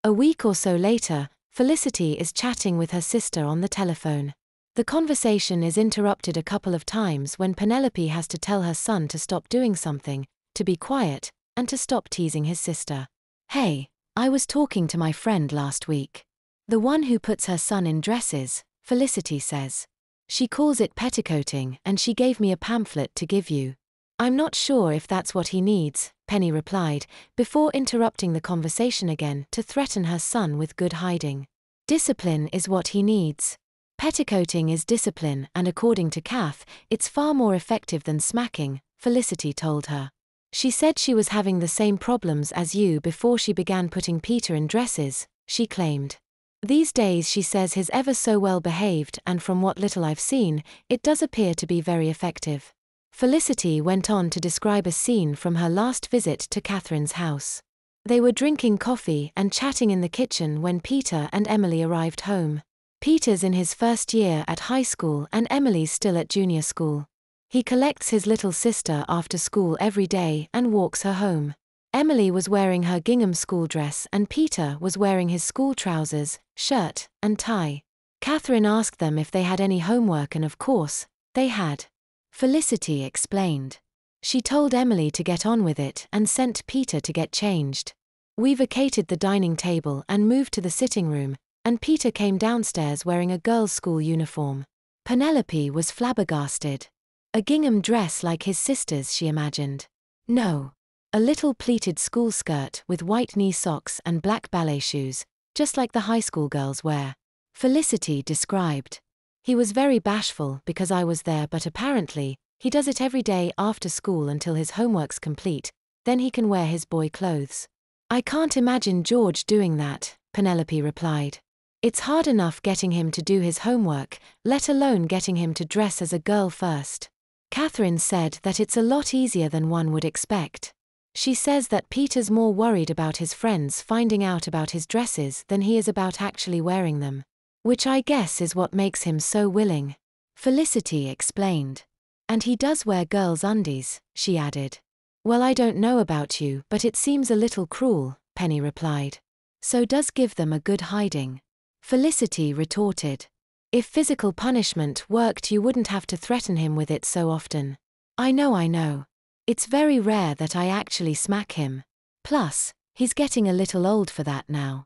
A week or so later, Felicity is chatting with her sister on the telephone. The conversation is interrupted a couple of times when Penelope has to tell her son to stop doing something, to be quiet, and to stop teasing his sister. "Hey, I was talking to my friend last week. The one who puts her son in dresses," Felicity says. "She calls it petticoating and she gave me a pamphlet to give you." "I'm not sure if that's what he needs," Penny replied, before interrupting the conversation again to threaten her son with good hiding. "Discipline is what he needs. Petticoating is discipline and according to Kath, it's far more effective than smacking," Felicity told her. "She said she was having the same problems as you before she began putting Peter in dresses," she claimed. "These days she says he's ever so well behaved and from what little I've seen, it does appear to be very effective." Felicity went on to describe a scene from her last visit to Catherine's house. They were drinking coffee and chatting in the kitchen when Peter and Emily arrived home. Peter's in his first year at high school and Emily's still at junior school. He collects his little sister after school every day and walks her home. Emily was wearing her gingham school dress and Peter was wearing his school trousers, shirt, and tie. Catherine asked them if they had any homework and of course, they had. Felicity explained. She told Emily to get on with it and sent Peter to get changed. "We vacated the dining table and moved to the sitting room, and Peter came downstairs wearing a girls' school uniform." Penelope was flabbergasted. A gingham dress like his sister's, she imagined. No. A little pleated school skirt with white knee socks and black ballet shoes, just like the high school girls wear. Felicity described. "He was very bashful because I was there, but apparently, he does it every day after school until his homework's complete, then he can wear his boy clothes." "I can't imagine George doing that," Penelope replied. "It's hard enough getting him to do his homework, let alone getting him to dress as a girl first." Catherine said that it's a lot easier than one would expect. She says that Peter's more worried about his friends finding out about his dresses than he is about actually wearing them. "Which I guess is what makes him so willing," Felicity explained. "And he does wear girls' undies," she added. "Well, I don't know about you, but it seems a little cruel," Penny replied. "So does give them a good hiding," Felicity retorted. "If physical punishment worked, you wouldn't have to threaten him with it so often." I know. It's very rare that I actually smack him. Plus, he's getting a little old for that now.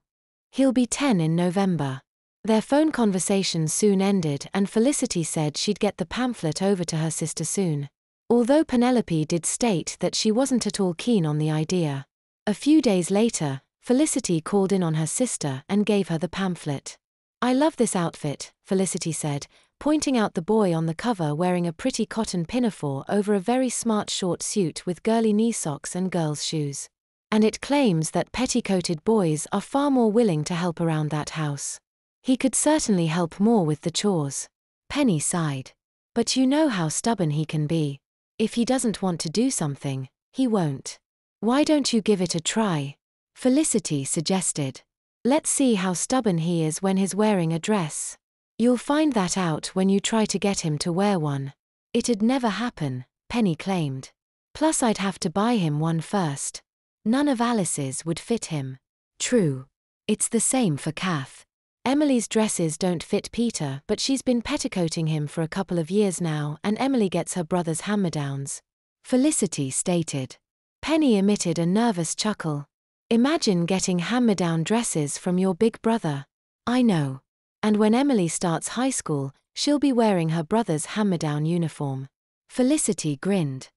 He'll be 10 in November." Their phone conversation soon ended and Felicity said she'd get the pamphlet over to her sister soon. Although Penelope did state that she wasn't at all keen on the idea. A few days later, Felicity called in on her sister and gave her the pamphlet. "I love this outfit," Felicity said, pointing out the boy on the cover wearing a pretty cotton pinafore over a very smart short suit with girly knee socks and girls' shoes. "And it claims that petticoated boys are far more willing to help around that house. He could certainly help more with the chores." Penny sighed. "But you know how stubborn he can be. If he doesn't want to do something, he won't." "Why don't you give it a try?" Felicity suggested. "Let's see how stubborn he is when he's wearing a dress. You'll find that out when you try to get him to wear one." "It'd never happen," Penny claimed. "Plus I'd have to buy him one first. None of Alice's would fit him." "True. It's the same for Kath. Emily's dresses don't fit Peter, but she's been petticoating him for a couple of years now and Emily gets her brother's hand-me-downs," Felicity stated. Penny emitted a nervous chuckle. "Imagine getting hand-me-down dresses from your big brother." "I know. And when Emily starts high school, she'll be wearing her brother's hand-me-down uniform." Felicity grinned.